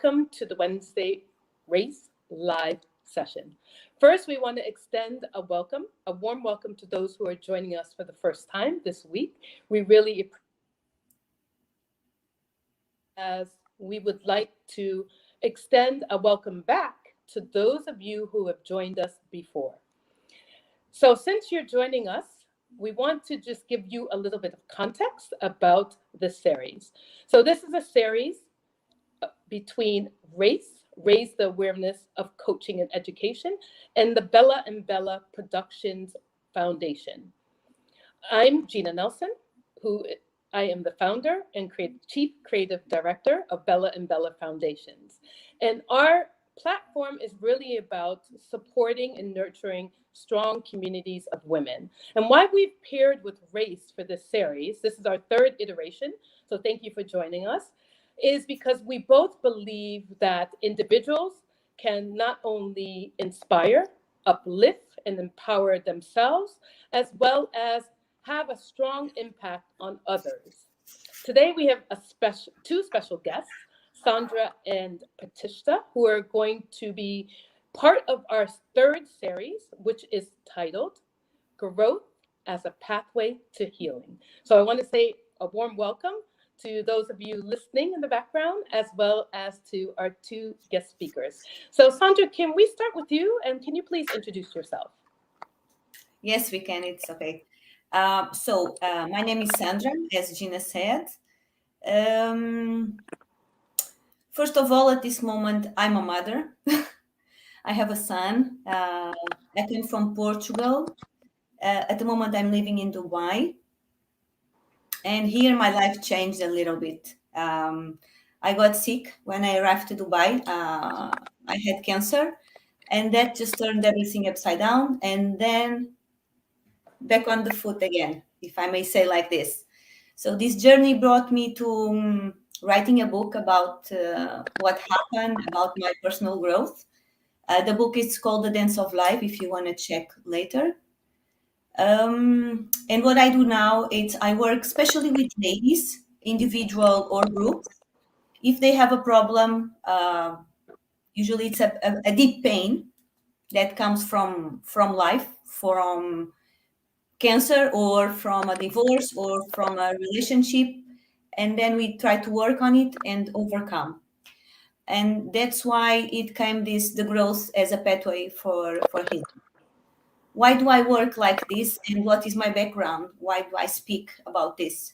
welcome to the Wednesday Race Live session. First, we want to extend a warm welcome to those who are joining us for the first time this week. We really appreciate, as we would like to extend a welcome back to those of you who have joined us before. So since you're joining us, we want to just give you a little bit of context about the series. So this is a series between R.A.C.E, Raise the Awareness of Coaching and Education, and the Bella and Bella Productions Foundation. I'm Gina Nelson, who I am the founder and chief creative director of Bella and Bella Foundations. And our platform is really about supporting and nurturing strong communities of women. And why we've paired with R.A.C.E for this series, this is our third iteration, so thank you for joining us, is because we both believe that individuals can not only inspire, uplift, and empower themselves, as well as have a strong impact on others. Today we have two special guests, Sandra and Pratishtha, who are going to be part of our third series, which is titled Growth as a Pathway to Healing. So I want to say a warm welcome to those of you listening in the background, as well as to our two guest speakers. So Sandra, can we start with you, and can you please introduce yourself? Yes, we can. It's okay. My name is Sandra, as Gina said. First of all, at this moment, I'm a mother. I have a son. I came from Portugal. At the moment, I'm living in Dubai. And here, my life changed a little bit. I got sick when I arrived to Dubai. I had cancer, and that just turned everything upside down. And then back on the foot again, if I may say like this. So this journey brought me to writing a book about what happened, about my personal growth. The book is called The Dance of Life, if you want to check later. And what I do now is I work especially with ladies, individual or groups. If they have a problem, usually it's a deep pain that comes from life, from cancer or from a divorce or from a relationship, and then we try to work on it and overcome. And that's why it came the growth as a pathway for healing. Why do I work like this, and what is my background? Why do I speak about this?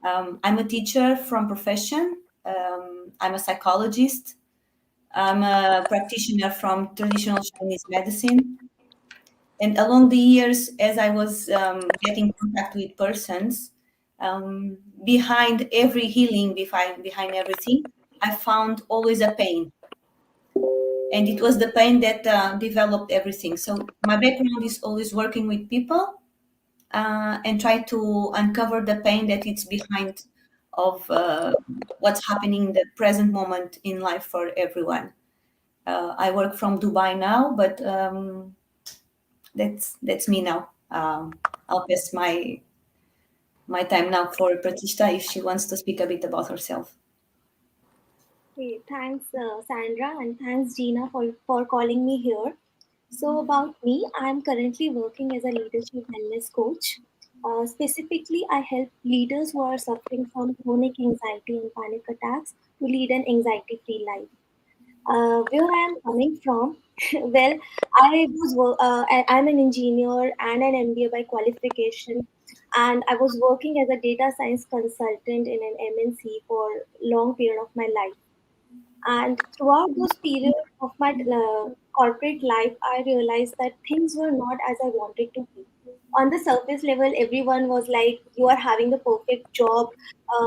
I'm a teacher from profession. I'm a psychologist. I'm a practitioner from traditional Chinese medicine. And along the years, as I was getting contact with persons, behind every healing, behind everything, I found always a pain. And it was the pain that developed everything. So my background is always working with people and try to uncover the pain that it's behind of what's happening in the present moment in life for everyone. I work from Dubai now, but that's me now. I'll pass my time now for Pratishtha if she wants to speak a bit about herself. Okay, thanks, Sandra, and thanks, Gina, for calling me here. So, about me, I'm currently working as a leadership wellness coach. Specifically, I help leaders who are suffering from chronic anxiety and panic attacks to lead an anxiety free life. Where I am coming from, well, I'm an engineer and an MBA by qualification, and I was working as a data science consultant in an MNC for long period of my life. And throughout those periods of my corporate life, I realized that things were not as I wanted to be. On the surface level, everyone was like, "You are having the perfect job.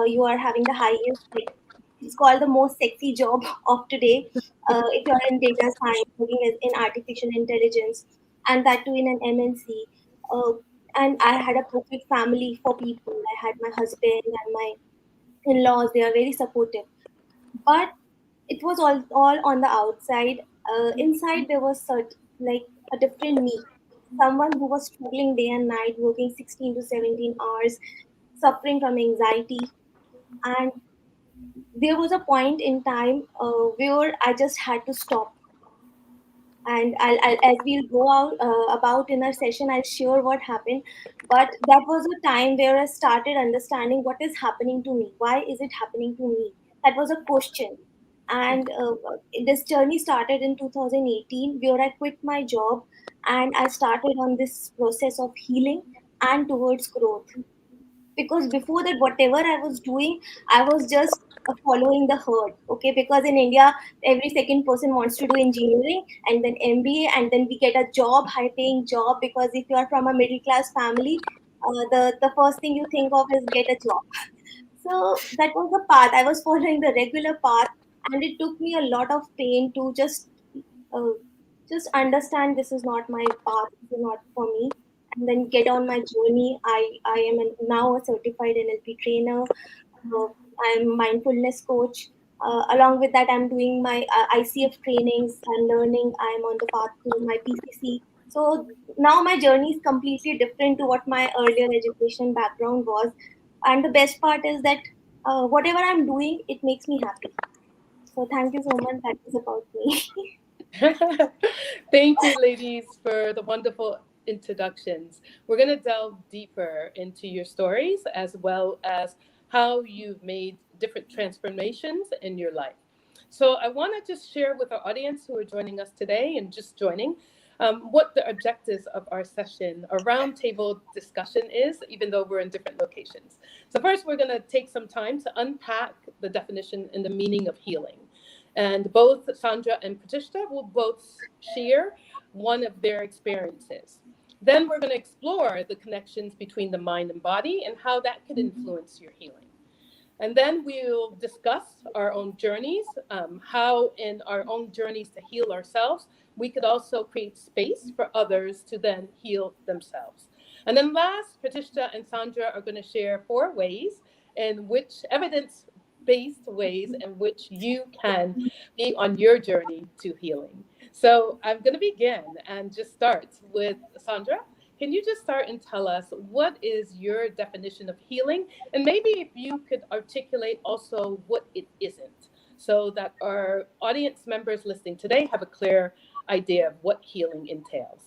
You are having the highest. Like, it's called the most sexy job of today. If you are in data science, working in artificial intelligence, and that too in an MNC. Uh, and I had a perfect family for people. I had my husband and my in-laws. They are very supportive, but it was all on the outside. Inside there was like a different me, someone who was struggling day and night, working 16 to 17 hours, suffering from anxiety. And there was a point in time where I just had to stop. And as we'll go out about in our session, I'll share what happened. But that was a time where I started understanding what is happening to me. Why is it happening to me? That was a question. And this journey started in 2018, where I quit my job and I started on this process of healing and towards growth. Because before that, whatever I was doing, I was just following the herd. Okay, because in India, every second person wants to do engineering and then MBA, and then we get a job, high paying job, because if you are from a middle class family, the first thing you think of is get a job. So that was the path I was following, the regular path. And it took me a lot of pain to uh, just understand this is not my path, this is not for me, and then get on my journey. I am now a certified NLP trainer. I'm mindfulness coach. Along with that, I'm doing my ICF trainings and learning. I'm on the path to my PCC. So now my journey is completely different to what my earlier education background was. And the best part is that whatever I'm doing, it makes me happy. So thank you so much. That is about me. Thank you, ladies, for the wonderful introductions. We're going to delve deeper into your stories as well as how you've made different transformations in your life. So, I want to just share with our audience who are joining us today and just joining what the objectives of our session, our roundtable discussion is, even though we're in different locations. So, first, we're going to take some time to unpack the definition and the meaning of healing. And both Sandra and Pratishtha will both share one of their experiences. Then we're going to explore the connections between the mind and body and how that could influence your healing. And then we'll discuss our own journeys, how in our own journeys to heal ourselves, we could also create space for others to then heal themselves. And then last, Pratishtha and Sandra are going to share 4 ways in which evidence-based ways in which you can be on your journey to healing. So I'm going to begin and just start with Sandra. Can you just start and tell us what is your definition of healing? And maybe if you could articulate also what it isn't, so that our audience members listening today have a clear idea of what healing entails.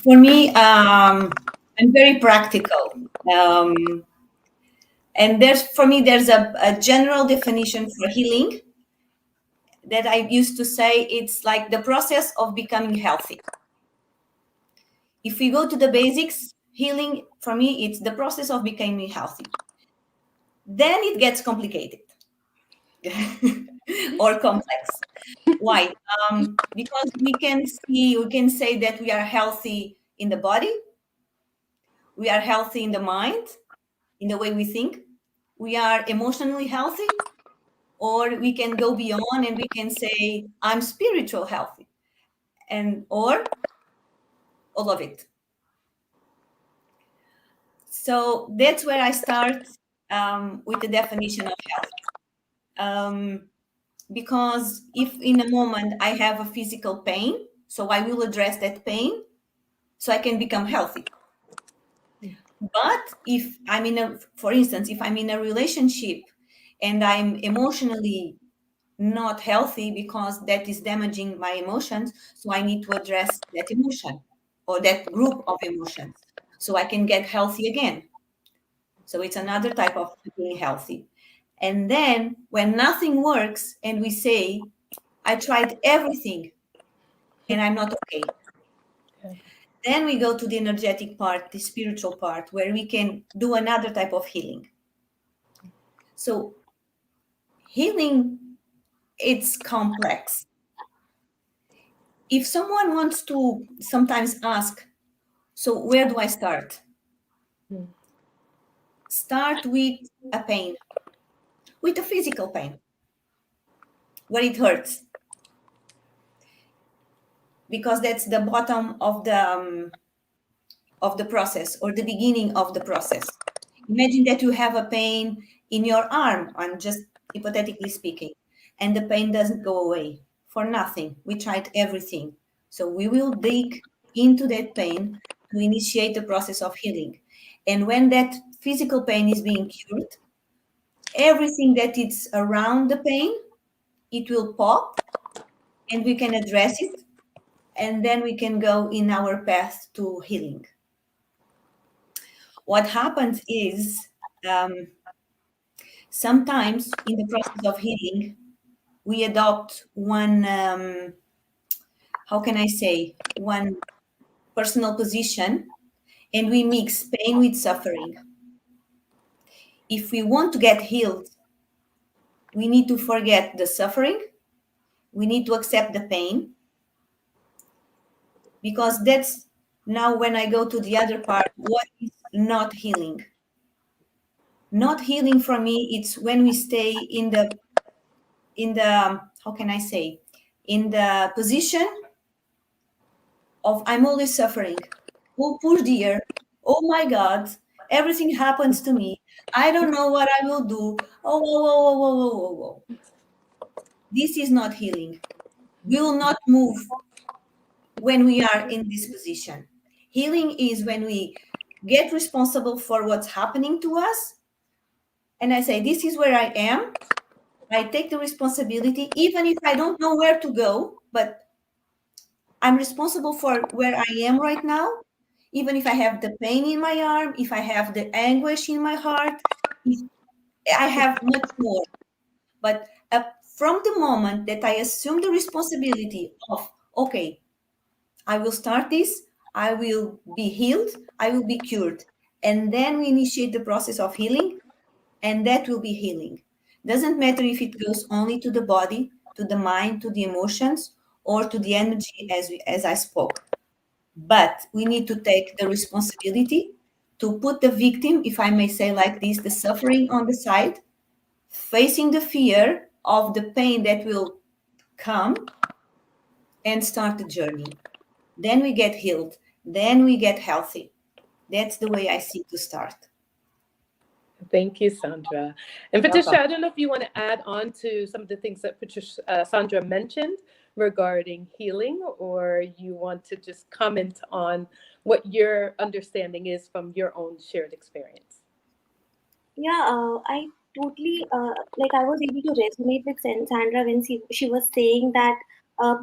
For me, I'm very practical. Um, and there's a general definition for healing that I used to say it's like the process of becoming healthy. If we go to the basics, healing for me, it's the process of becoming healthy. Then it gets complicated or complex. Why? Because we can say that we are healthy in the body, we are healthy in the mind, in the way we think, we are emotionally healthy, or we can go beyond and we can say I'm spiritual healthy, and or all of it. So that's where I start with the definition of health. Um, because if in a moment I have a physical pain, so I will address that pain so I can become healthy. But if I'm for instance, if I'm in a relationship and I'm emotionally not healthy because that is damaging my emotions, so I need to address that emotion or that group of emotions so I can get healthy again. So it's another type of being healthy. And then when nothing works and we say, I tried everything and I'm not okay. Then we go to the energetic part, the spiritual part, where we can do another type of healing. So healing, it's complex. If someone wants to sometimes ask, so where do I start? Start with a pain, with a physical pain, where it hurts, because that's the bottom of the process or the beginning of the process. Imagine that you have a pain in your arm, I'm just hypothetically speaking, and the pain doesn't go away for nothing. We tried everything. So we will dig into that pain to initiate the process of healing. And when that physical pain is being cured, everything that is around the pain, it will pop and we can address it, and then we can go in our path to healing. What happens is, um, sometimes in the process of healing, we adopt one, how can I say, one personal position, and we mix pain with suffering. If we want to get healed, we need to forget the suffering, we need to accept the pain, because that's now when I go to the other part, what is not healing? Not healing for me, it's when we stay in the how can I say, in the position of I'm always suffering. Oh, poor dear. Oh my God. Everything happens to me. I don't know what I will do. Oh, whoa, whoa, whoa, whoa, whoa, whoa, whoa. This is not healing. We will not move when we are in this position. Healing is when we get responsible for what's happening to us. And I say, this is where I am. I take the responsibility, even if I don't know where to go, but I'm responsible for where I am right now, even if I have the pain in my arm, if I have the anguish in my heart, if I have much more. But from the moment that I assume the responsibility of, okay, I will start this, I will be healed, I will be cured. And then we initiate the process of healing, and that will be healing. Doesn't matter if it goes only to the body, to the mind, to the emotions, or to the energy, as I spoke. But we need to take the responsibility to put the victim, if I may say like this, the suffering on the side, facing the fear of the pain that will come, and start the journey. Then we get healed. Then we get healthy. That's the way I see to start. Thank you, Sandra. And Welcome. Patricia, I don't know if you want to add on to some of the things that Sandra mentioned regarding healing, or you want to just comment on what your understanding is from your own shared experience. Yeah, I totally like I was able to resonate with Sandra when she was saying that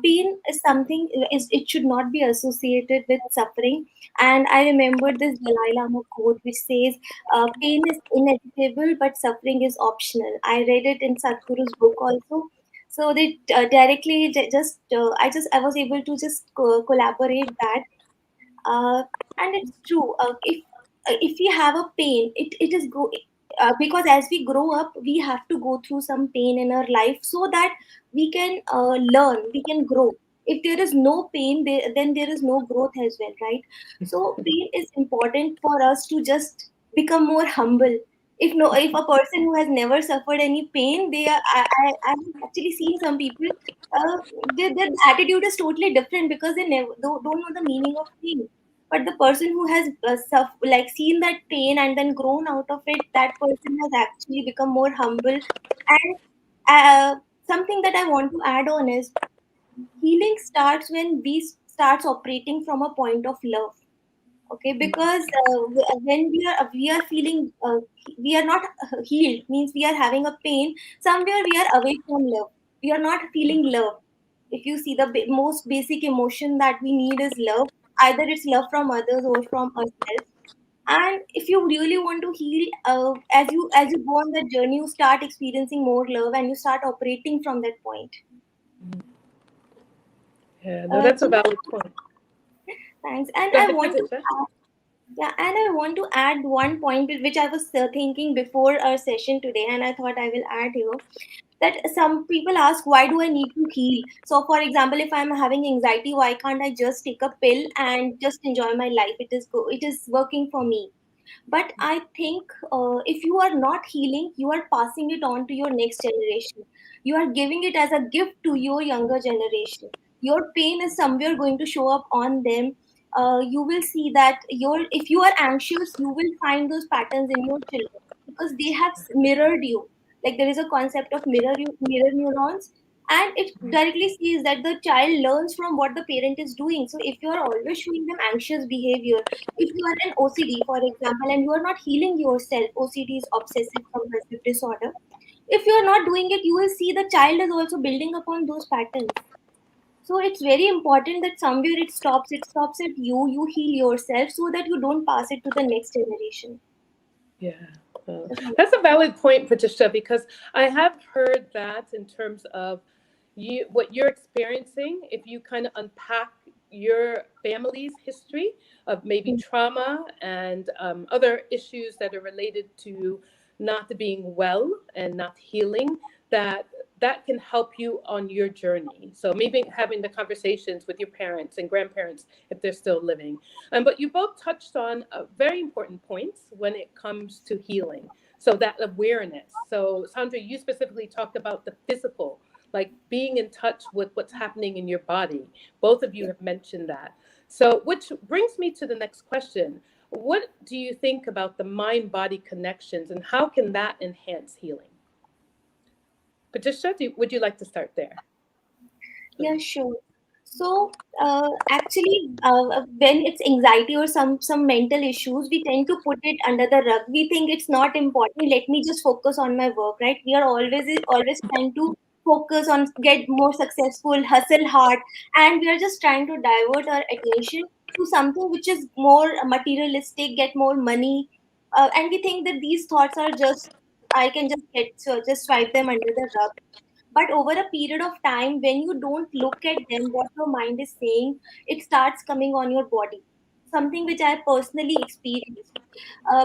pain is something is it should not be associated with suffering. And I remembered this Dalai Lama quote which says, "Pain is inevitable, but suffering is optional." I read it in Sadhguru's book also. So they directly just I was able to just collaborate that, and it's true. If we have a pain, it is because as we grow up, we have to go through some pain in our life so that we can learn, we can grow. If there is no pain, then there is no growth as well, right? So pain is important for us to just become more humble. If a person who has never suffered any pain, they are I've actually seen some people. Uh, their attitude is totally different because they never don't know the meaning of pain. But the person who has like seen that pain and then grown out of it, that person has actually become more humble. And uh, something that I want to add on is healing starts when we starts operating from a point of love. Okay, because when we are feeling we are not healed, means we are having a pain somewhere, we are away from love, we are not feeling love. If you see, the most basic emotion that we need is love. Either it's love from others or from ourselves. And if you really want to heal, as you go on that journey, you start experiencing more love and you start operating from that point. Yeah, no, that's a Gina, valid point. thanks. And Go I ahead, want to Patricia. Yeah, and I want to add one point which I was thinking before our session today, and I thought I will add here, that some people ask, why do I need to heal? So, for example, if I'm having anxiety, why can't I just take a pill and just enjoy my life? It is working for me. But I think if you are not healing, you are passing it on to your next generation. You are giving it as a gift to your younger generation. Your pain is somewhere going to show up on them. You will see that if you are anxious, you will find those patterns in your children because they have mirrored you. Like there is a concept of mirror neurons, And it directly says that the child learns from what the parent is doing. So if you are always showing them anxious behavior, if you are an OCD for example and you are not healing yourself, OCD is obsessive compulsive disorder, if you are not doing it, you will see the child is also building upon those patterns. So it's very important that somewhere it stops at you heal yourself so that you don't pass it to the next generation. Yeah. That's a valid point, Patricia, because I have heard that in terms of what you're experiencing, if you kind of unpack your family's history of maybe trauma and other issues that are related to not being well and not healing, that that can help you on your journey. So maybe having the conversations with your parents and grandparents if they're still living. But you both touched on very important points when it comes to healing. So that awareness. So Sandra, you specifically talked about the physical, like being in touch with what's happening in your body. Both of you have mentioned that. So, which brings me to the next question. What do you think about the mind body connections and how can that enhance healing? Patricia, would you like to start there? Yeah, sure. So, actually, when it's anxiety or some mental issues, we tend to put it under the rug. We think it's not important. Let me just focus on my work, right? We are always trying to focus on get more successful, hustle hard, and we are just trying to divert our attention to something which is more materialistic, get more money, and we think that these thoughts are just I can just get so just swipe them under the rug. But over a period of time, when you don't look at them, what your mind is saying, it starts coming on your body. Something which I personally experienced.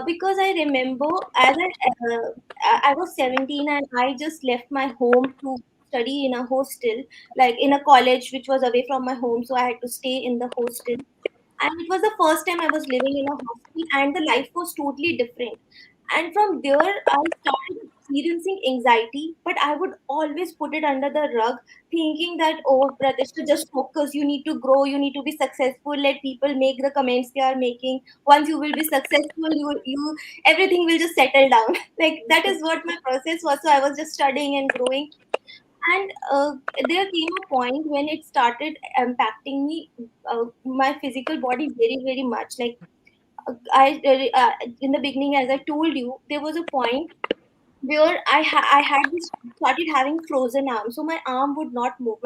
Because I remember I was 17 and I just left my home to study in a hostel, like in a college which was away from my home. So I had to stay in the hostel. And it was the first time I was living in a hostel, and the life was totally different. And from there, I started experiencing anxiety, but I would always put it under the rug, thinking that, oh, Pratishtha, just focus. You need to grow. You need to be successful. Let people make the comments they are making. Once you will be successful, everything will just settle down. Like that is what my process was. So I was just studying and growing. And there came a point when it started impacting me, my physical body very, very much. Like in the beginning, as I told you, there was a point where I had this started having frozen arm, so my arm would not move.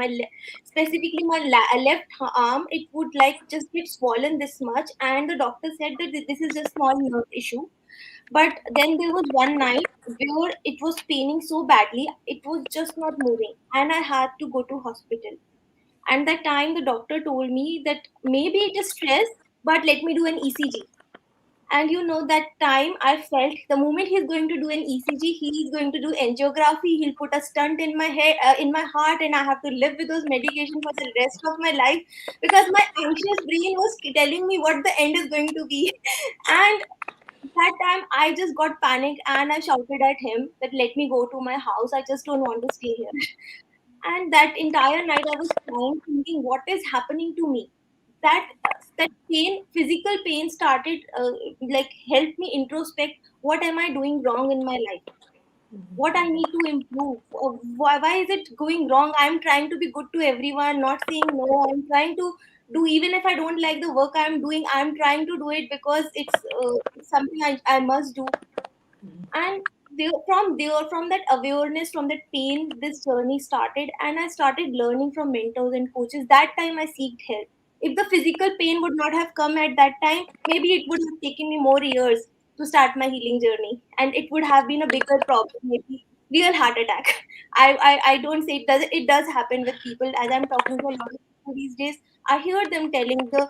Specifically my left arm, it would like just get swollen this much, and the doctor said that this is just small nerve issue. But then there was one night where it was paining so badly, it was just not moving, and I had to go to hospital. And that time, the doctor told me that maybe it is stress, but let me do an ECG. And that time I felt the moment he's going to do an ECG, he is going to do angiography. He'll put a stunt in my head, in my heart, and I have to live with those medications for the rest of my life because my anxious brain was telling me what the end is going to be. And that time I just got panicked and I shouted at him that let me go to my house. I just don't want to stay here. And that entire night I was crying, thinking, what is happening to me? That pain, physical pain, started like helped me introspect. What am I doing wrong in my life? What I need to improve? Why is it going wrong? I'm trying to be good to everyone, not saying no. I'm trying to do even if I don't like the work I'm doing. I'm trying to do it because it's something I must do. And from that awareness, from that pain, this journey started, and I started learning from mentors and coaches. That time I seeked help. If the physical pain would not have come at that time, maybe it would have taken me more years to start my healing journey, and it would have been a bigger problem, maybe real heart attack. I don't say it does happen with people. As I'm talking to a lot of people these days, I hear them telling the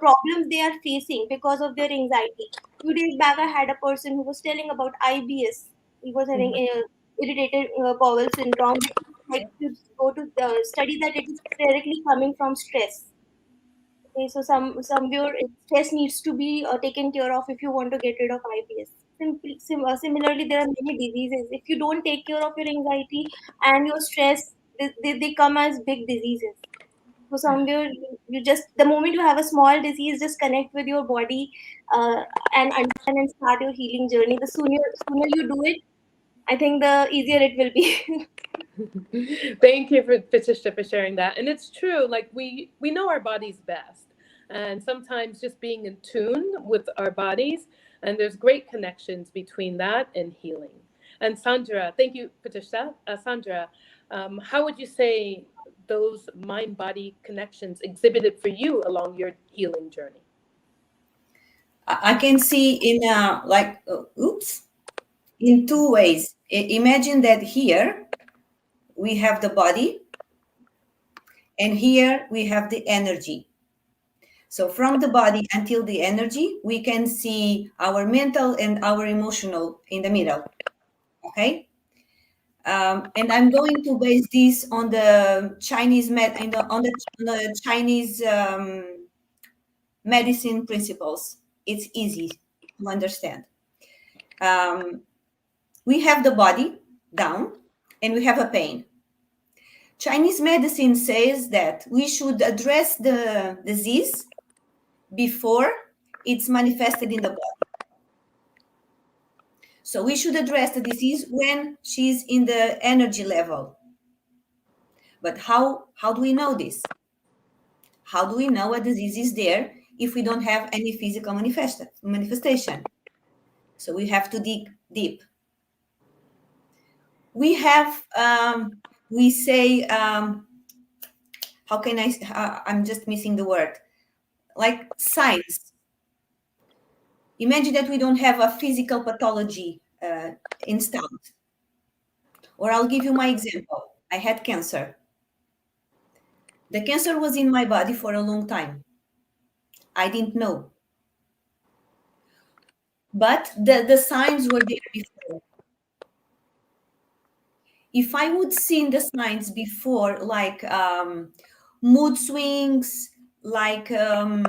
problems they are facing because of their anxiety. Few days back, I had a person who was telling about IBS. He was having irritated bowel syndrome. Like to go to study that it is directly coming from stress. Okay, so somewhere stress needs to be taken care of if you want to get rid of IBS. Similarly, there are many diseases. If you don't take care of your anxiety and your stress, they come as big diseases. So somewhere you just the moment you have a small disease, just connect with your body, and understand and start your healing journey. The sooner you do it, I think the easier it will be. Thank you for Patricia for sharing that. And it's true, like we know our bodies best. And sometimes just being in tune with our bodies, and there's great connections between that and healing. And Sandra, thank you, Patricia. Sandra, how would you say those mind body connections exhibited for you along your healing journey? I can see in oops, in two ways. Imagine that here we have the body, and here we have the energy. So from the body until the energy, we can see our mental and our emotional in the middle. Okay. And I'm going to base this on the Chinese on the Chinese medicine principles. It's easy to understand. Um, we have the body down, and we have a pain. Chinese medicine says that we should address the disease before it's manifested in the body. So we should address the disease when she's in the energy level. But how do we know this? How do we know a disease is there if we don't have any physical manifestation? So we have to dig deep. We have, we say, how can I'm just missing the word, like signs. Imagine that we don't have a physical pathology instant. Or I'll give you my example. I had cancer. The cancer was in my body for a long time. I didn't know. But the signs were there before. If I would see the signs before, like mood swings, like uh,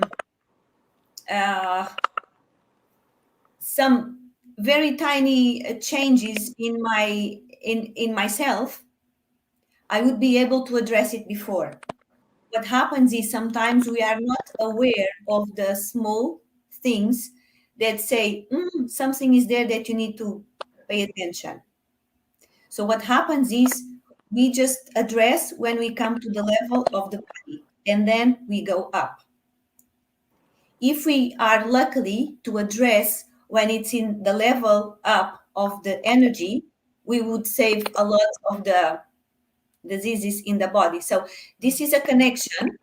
some very tiny changes in myself, I would be able to address it before. What happens is sometimes we are not aware of the small things that say something is there that you need to pay attention. So what happens is we just address when we come to the level of the body, and then we go up. If we are lucky to address when it's in the level up of the energy, we would save a lot of the diseases in the body. So this is a connection.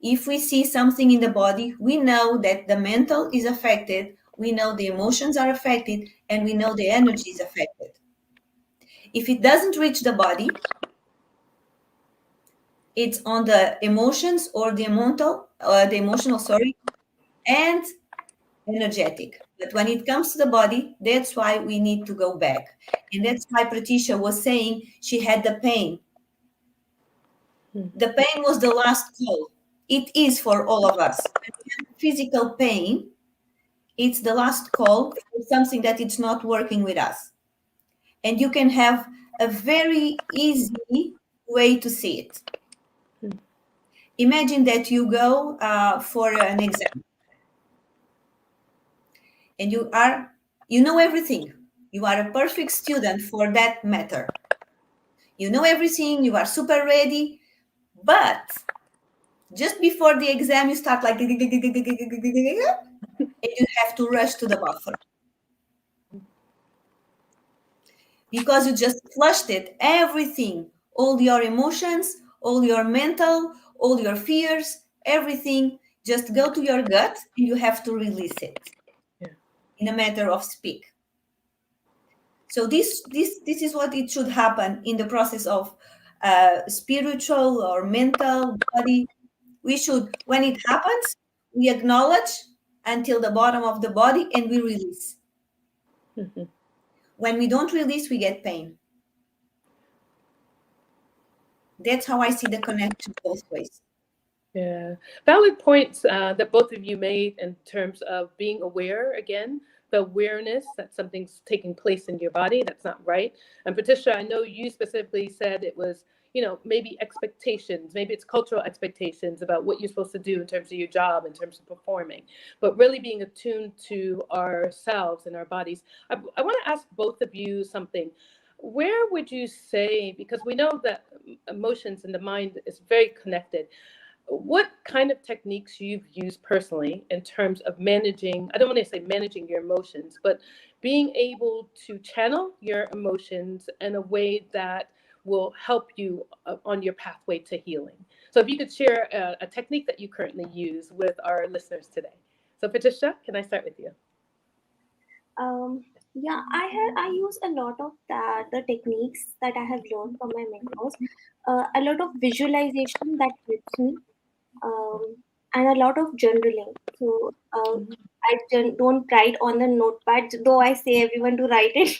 If we see something in the body, we know that the mental is affected, we know the emotions are affected, and we know the energy is affected. If it doesn't reach the body, it's on the emotions or the emotional, sorry, and energetic. But when it comes to the body, that's why we need to go back. And that's why Pratisha was saying she had the pain. The pain was the last call. It is for all of us. When we have physical pain, it's the last call for something that it's not working with us. And you can have a very easy way to see it. Imagine that you go for an exam, and you know everything. You are a perfect student for that matter. You know everything, you are super ready, but just before the exam, you start like, and you have to rush to the bathroom because you just flushed it, everything, all your emotions, all your mental, all your fears, everything. Just go to your gut and you have to release it in a matter of speak. So this is what it should happen in the process of spiritual or mental body. We should, when it happens, we acknowledge until the bottom of the body and we release. When we don't release, we get pain. That's how I see the connection both ways. Yeah, valid points that both of you made in terms of being aware again, the awareness that something's taking place in your body that's not right. And Patricia, I know you specifically said it was maybe expectations, maybe it's cultural expectations about what you're supposed to do in terms of your job, in terms of performing, but really being attuned to ourselves and our bodies. I want to ask both of you something. Where would you say, because we know that emotions and the mind is very connected, what kind of techniques you've used personally in terms of managing, I don't want to say managing your emotions, but being able to channel your emotions in a way that will help you on your pathway to healing? So if you could share a technique that you currently use with our listeners today. So Pratishtha, can I start with you? Yeah, I use a lot of the techniques that I have learned from my mentors. A lot of visualization that helps me, um, and a lot of journaling. So don't write on the notepad, though I say everyone to write it.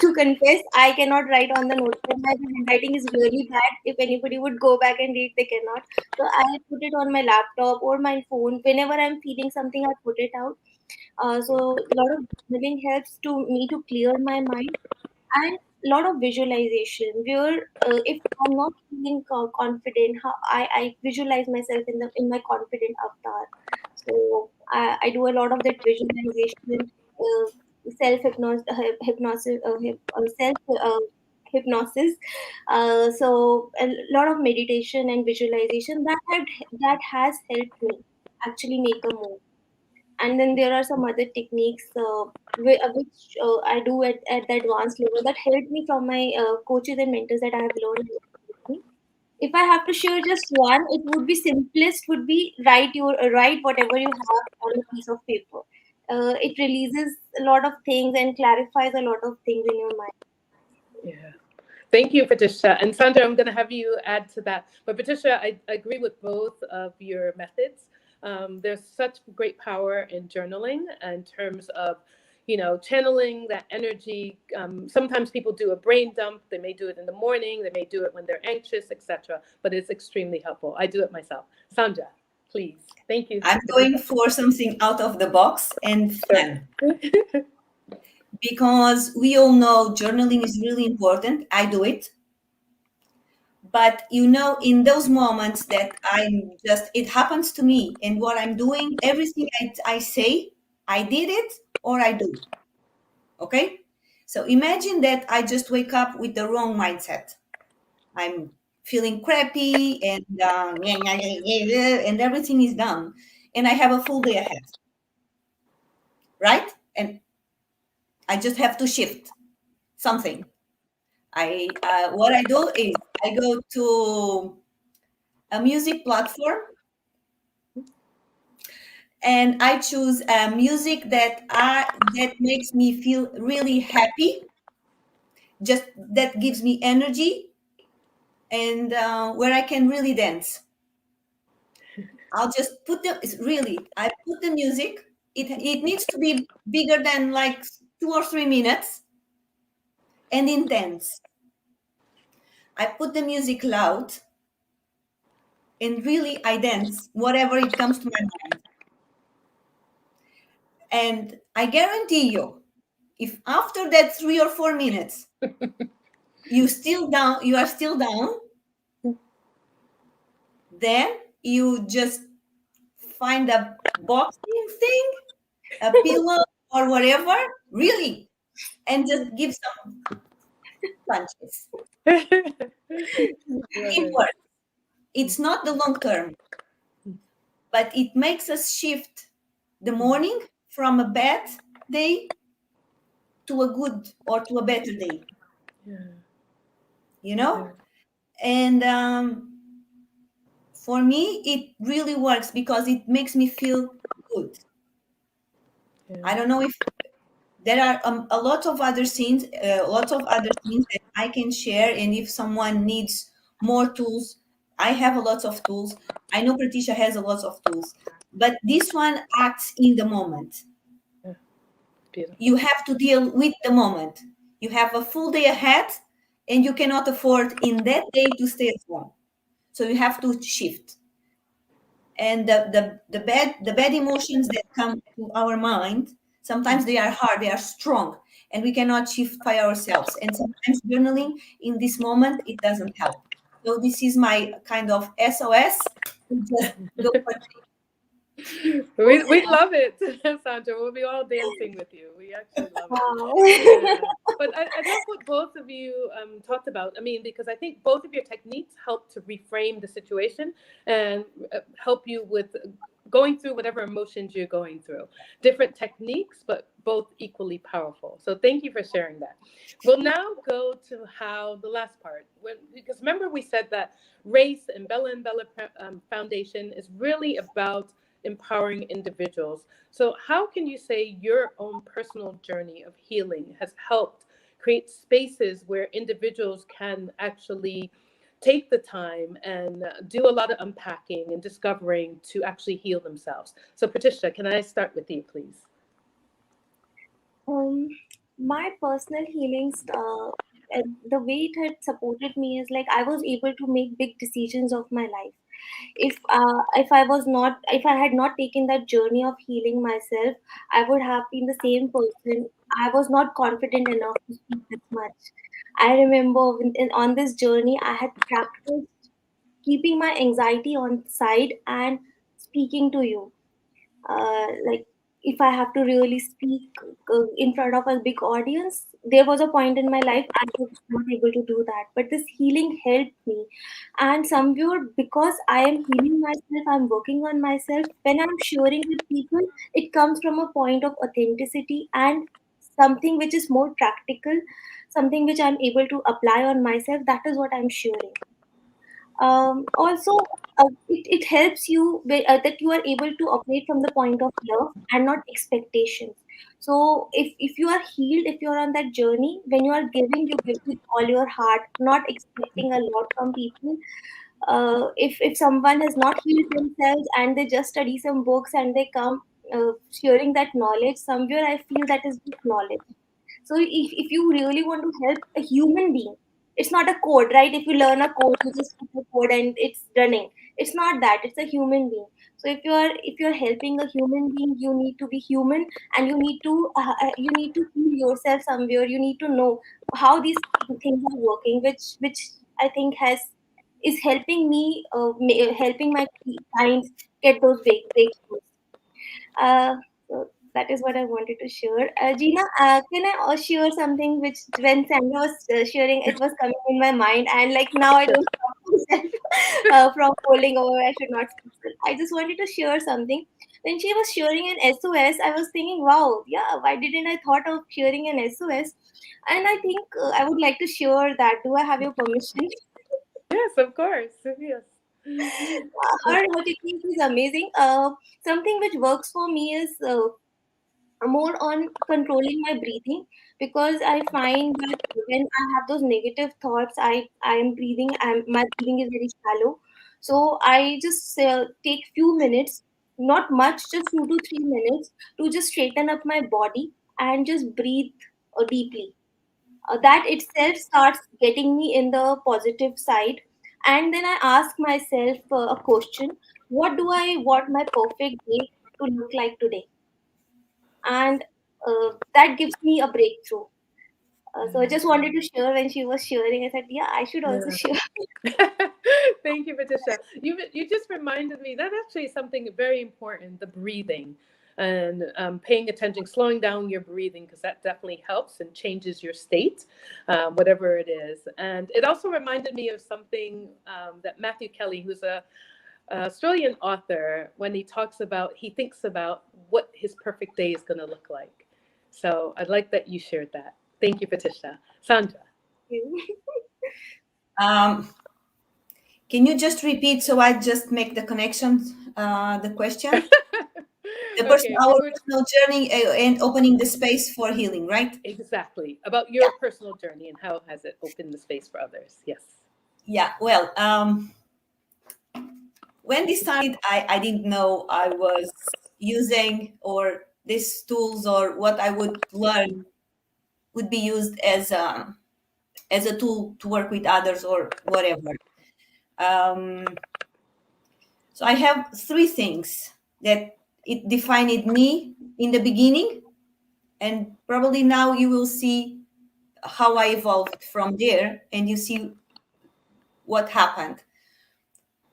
To confess, I cannot write on the notepad. My handwriting is really bad. If anybody would go back and read, they cannot. So I put it on my laptop or my phone. Whenever I'm feeling something, I put it out. So a lot of journaling helps to me to clear my mind, and a lot of visualization where if I'm not feeling confident, how I visualize myself in my confident avatar. So I do a lot of that visualization, self hypnosis, self hypnosis. So a lot of meditation and visualization that has helped me actually make a move. And then there are some other techniques which I do at the advanced level that helped me from my coaches and mentors that I have learned with me. If I have to share just one, it would be simplest would be write whatever you have on a piece of paper. It releases a lot of things and clarifies a lot of things in your mind. Yeah. Thank you, Patricia. And Sandra, I'm going to have you add to that. But Patricia, I agree with both of your methods. There's such great power in journaling in terms of, channeling that energy. Sometimes people do a brain dump. They may do it in the morning. They may do it when they're anxious, etc. But it's extremely helpful. I do it myself. Sandra, please. Thank you. I'm going for something out of the box and fun. Because we all know journaling is really important. I do it. But in those moments that it happens to me, and what I'm doing, everything I say, I did it or I do. Okay? So imagine that I just wake up with the wrong mindset. I'm feeling crappy and everything is done. And I have a full day ahead. Right? And I just have to shift something. What I do is I go to a music platform and I choose music that makes me feel really happy, just that gives me energy, and where I can really dance. I'll just I put the music. It needs to be bigger than like 2 or 3 minutes and intense. I put the music loud and really I dance whatever it comes to my mind. And I guarantee you, if after that 3 or 4 minutes you are still down, then you just find a boxing thing, a pillow or whatever, really, and just give some punches. It works. It's not the long term, but it makes us shift the morning from a bad day to a good or to a better day. And for me it really works because it makes me feel good. I don't know if there are lots of other things that I can share, and if someone needs more tools, I have a lot of tools. I know Pratisha has a lot of tools, but this one acts in the moment. You have to deal with the moment. You have a full day ahead, and you cannot afford in that day to stay at home. So you have to shift. And the bad emotions that come to our mind, sometimes they are hard, they are strong, and we cannot shift by ourselves. And sometimes journaling in this moment, it doesn't help. So this is my kind of SOS. Just go for We love it, Sandra. We'll be all dancing with you. We actually love it. Wow. Yeah. But I love what both of you talked about. I mean, because I think both of your techniques help to reframe the situation and help you with going through whatever emotions you're going through. Different techniques, but both equally powerful. So thank you for sharing that. We'll now go to how the last part, because remember we said that R.A.C.E and Bella Foundation is really about empowering individuals. So, how can you say your own personal journey of healing has helped create spaces where individuals can actually take the time and do a lot of unpacking and discovering to actually heal themselves? So, Pratishtha, can I start with you, please? Um, my personal healings, the way it had supported me is like I was able to make big decisions of my life. If I was not, if I had not taken that journey of healing myself, I would have been the same person. I was not confident enough to speak this much. I remember on this journey, I had practiced keeping my anxiety on side and speaking to you. Like if I have to really speak in front of a big audience, there was a point in my life I was not able to do that. But this healing helped me, and somewhere because I am healing myself, I'm working on myself. When I'm sharing with people, it comes from a point of authenticity and something which is more practical, something which I'm able to apply on myself. That is what I'm sharing. Also, it helps you that you are able to operate from the point of love and not expectations. So if you are healed, if you're on that journey, when you are giving, you give with all your heart, not expecting a lot from people. If someone has not healed themselves and they just study some books and they come sharing that knowledge, somewhere I feel that is just knowledge. So if you really want to help a human being, it's not a code, right? If you learn a code, you just put the code and it's running. It's not that. It's a human being. So if you're helping a human being, you need to be human, and you need to feel yourself somewhere. You need to know how these things are working, which I think has is helping me, helping my clients get those breakthroughs. So that is what I wanted to share. Gina, can I share something which when Sandra was sharing, it was coming in my mind, and like now I don't stop myself from holding over. I should not speak. So I just wanted to share something. When she was sharing an SOS, I was thinking, wow, yeah, why didn't I thought of sharing an SOS? And I think I would like to share that. Do I have your permission? Yes, of course. Yes. Her technique is amazing. Something which works for me is more on controlling my breathing, because I find that when I have those negative thoughts, I am breathing. My breathing is very shallow, so I just take few minutes, not much, just 2 to 3 minutes, to just straighten up my body and just breathe deeply. That itself starts getting me in the positive side, and then I ask myself a question: what do I want my perfect day to look like today? And that gives me a breakthrough. So I just wanted to share. When she was sharing, I said, yeah, I should also Yeah. share. Thank you, Patricia. You just reminded me that actually is something very important, the breathing and paying attention, slowing down your breathing, because that definitely helps and changes your state, whatever it is. And it also reminded me of something that Matthew Kelly, who's a Australian author, when he talks about, he thinks about what his perfect day is going to look like. So I'd like that you shared that. Thank you, Patricia. Sandra. Um, can you just repeat so I just make the connection? The question, Okay, we our were personal journey and opening the space for healing, right? exactly about Yeah, your personal journey and how has it opened the space for others. Yes. yeah. Well, when this started, I didn't know I was using or these tools or what I would learn would be used as a tool to work with others or whatever. Um, so I have three things that it defined me in the beginning, and probably now you will see how I evolved from there, and you see what happened.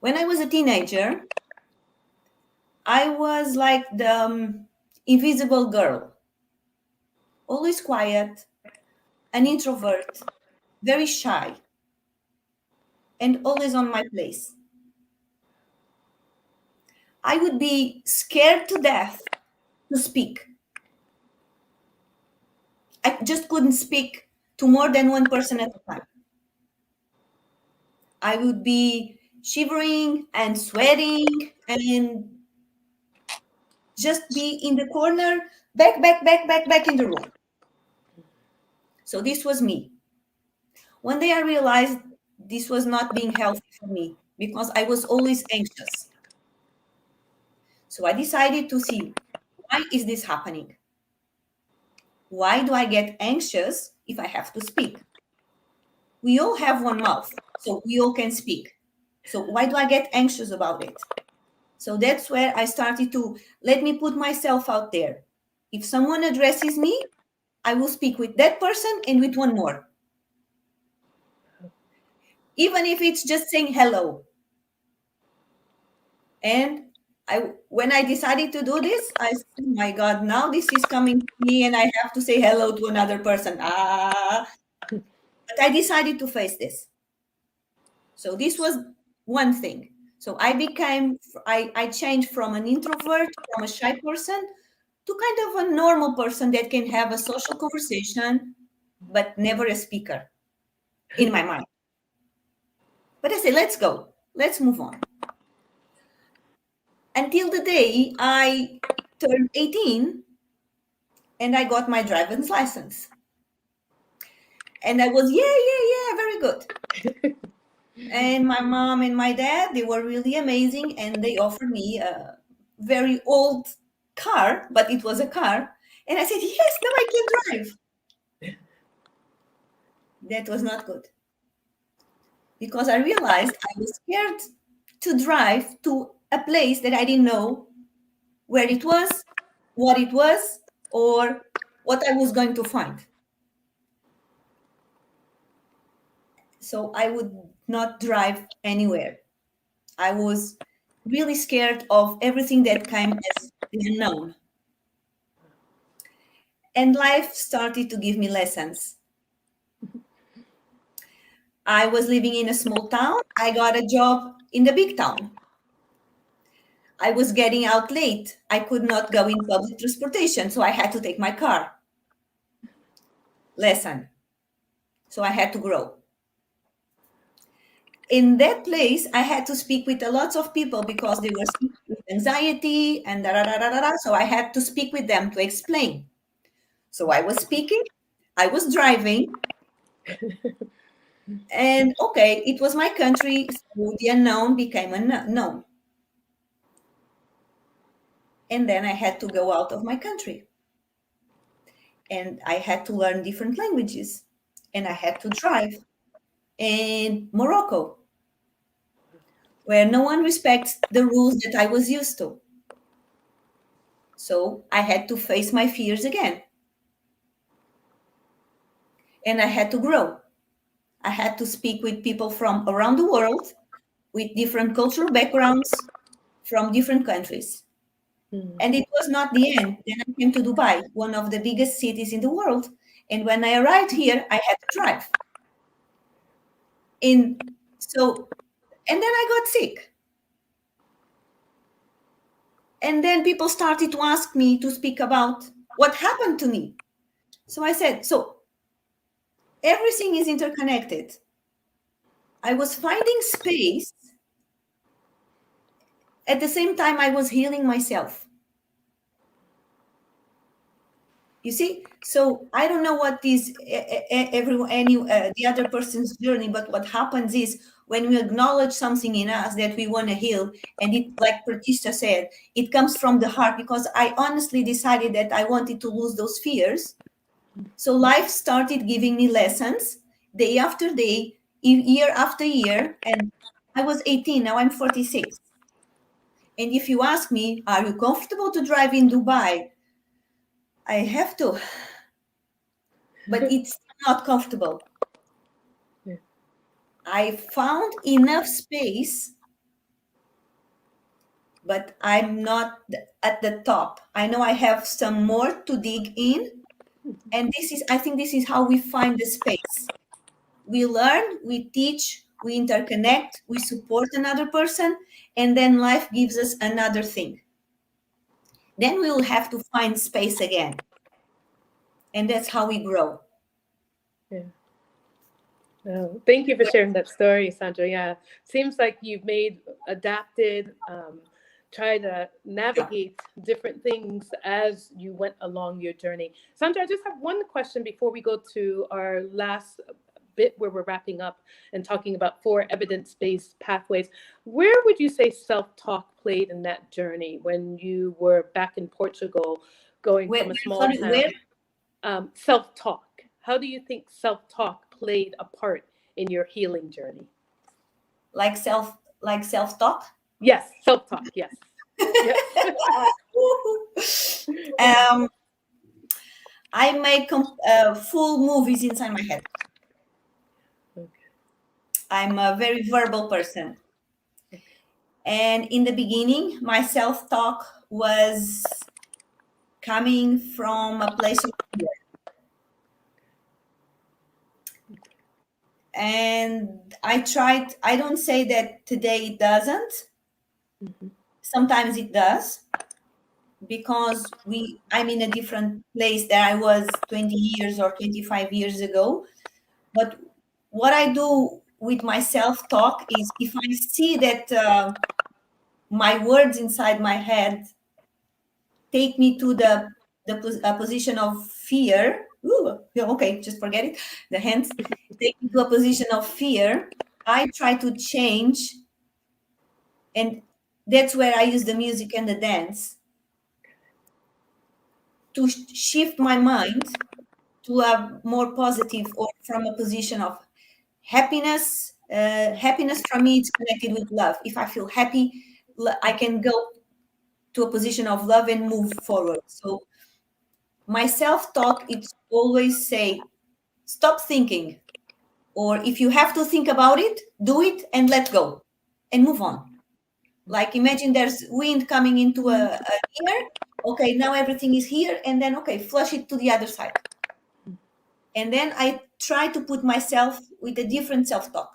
When I was a teenager, I was like the invisible girl, always quiet, an introvert, very shy, and always on my place. I would be scared to death to speak. I just couldn't speak to more than one person at a time. I would be shivering and sweating and just be in the corner, back in the room. So this was me. One day I realized this was not being healthy for me because I was always anxious. So I decided to see, why is this happening? Why do I get anxious if I have to speak? We all have one mouth, so we all can speak. So why do I get anxious about it? So that's where I started to let me put myself out there. If someone addresses me, I will speak with that person and with one more. Even if it's just saying hello. And when I decided to do this, I said, oh my God, now this is coming to me and I have to say hello to another person. But I decided to face this. So this was one thing. So I changed from an introvert, from a shy person, to kind of a normal person that can have a social conversation, but never a speaker in my mind. But I say, let's go. Let's move on. Until the day I turned 18 and I got my driver's license. And I was, yeah, very good. And my mom and my dad, they were really amazing. And they offered me a very old car, but it was a car. And I said, yes, now I can drive. That was not good. Because I realized I was scared to drive to a place that I didn't know where it was, what it was, or what I was going to find. So I would not drive anywhere. I was really scared of everything that came as the unknown. And life started to give me lessons. I was living in a small town. I got a job in the big town. I was getting out late. I could not go in public transportation, so I had to take my car. Lesson. So I had to grow. In that place, I had to speak with a lot of people because they were sick with anxiety and so I had to speak with them to explain. So I was speaking, I was driving, and okay, it was my country, so the unknown became unknown. And then I had to go out of my country. And I had to learn different languages. And I had to drive in Morocco, where no one respects the rules that I was used to. So I had to face my fears again. And I had to grow. I had to speak with people from around the world, with different cultural backgrounds, from different countries. And it was not the end. Then I came to Dubai, one of the biggest cities in the world. And when I arrived here, I had to drive. And then I got sick. And then people started to ask me to speak about what happened to me. So I said, so everything is interconnected. I was finding space. At the same time, I was healing myself. You see, so I don't know what is the other person's journey, but what happens is when we acknowledge something in us that we want to heal, and it, like Pratishtha said, it comes from the heart, because I honestly decided that I wanted to lose those fears. So life started giving me lessons day after day, year after year, and I was 18, now I'm 46. And if you ask me, are you comfortable to drive in Dubai? I have to, but it's not comfortable. Yeah. I found enough space, but I'm not at the top. I know I have some more to dig in. And I think this is how we find the space. We learn, we teach, we interconnect, we support another person, and then life gives us another thing. Then we will have to find space again. And that's how we grow. Yeah. Oh, thank you for sharing that story, Sandra. Yeah, seems like you've adapted, try to navigate different things as you went along your journey. Sandra, I just have one question before we go to our last bit where we're wrapping up and talking about 4 evidence-based pathways. Where would you say self-talk played in that journey when you were back in Portugal, going Where, from a small sorry, town? where? Self-talk. How do you think self-talk played a part in your healing journey? Like self-talk? Yes, self-talk. Yes. Yes. um, I make full movies inside my head. Okay. I'm a very verbal person. And in the beginning, my self talk was coming from a place of fear. And I don't say that today it doesn't. Mhm. Sometimes it does because I'm in a different place than I was 20 years or 25 years ago. But what I do with my self talk is if I see that my words inside my head take me to a position of fear. Ooh, yeah, okay, just forget it. The hands take me to a position of fear. I try to change, and that's where I use the music and the dance to shift my mind to a more positive or from a position of happiness. Happiness from me is connected with love. If I feel happy, I can go to a position of love and move forward. So my self-talk, it's always say, stop thinking. Or if you have to think about it, do it and let go and move on. Like imagine there's wind coming into a ear. Okay, now everything is here. And then, okay, flush it to the other side. And then I try to put myself with a different self-talk.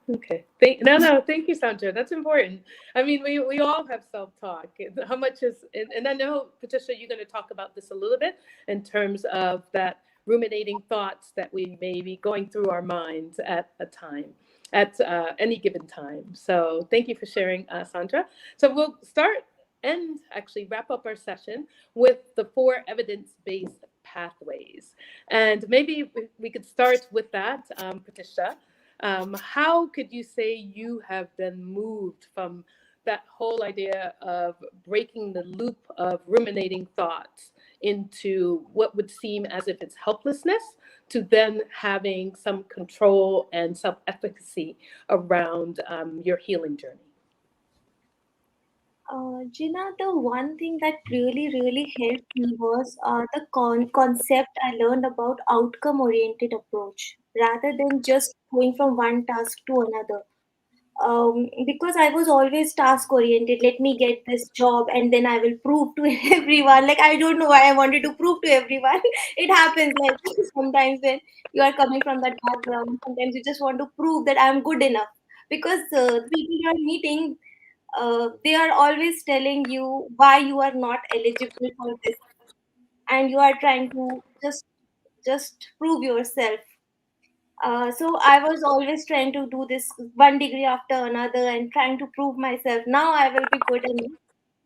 Okay. No. Thank you, Sandra. That's important. I mean, we all have self-talk. How much is, and I know, Patricia, you're going to talk about this a little bit in terms of that ruminating thoughts that we may be going through our minds at a time, at any given time. So thank you for sharing, Sandra. So we'll start and actually wrap up our session with the 4 evidence-based pathways. And maybe we could start with that, Patricia. How could you say you have been moved from that whole idea of breaking the loop of ruminating thoughts into what would seem as if it's helplessness to then having some control and self efficacy around your healing journey? Gina, the one thing that really helped me was the concept I learned about outcome oriented approach rather than just going from one task to another. Because I was always task oriented. Let me get this job and then I will prove to everyone. Like, I don't know why I wanted to prove to everyone. It happens like sometimes when you are coming from that background, sometimes you just want to prove that I'm good enough. Because the people you are meeting, they are always telling you why you are not eligible for this, and you are trying to just prove yourself. So I was always trying to do this one degree after another and trying to prove myself. Now I will be good enough.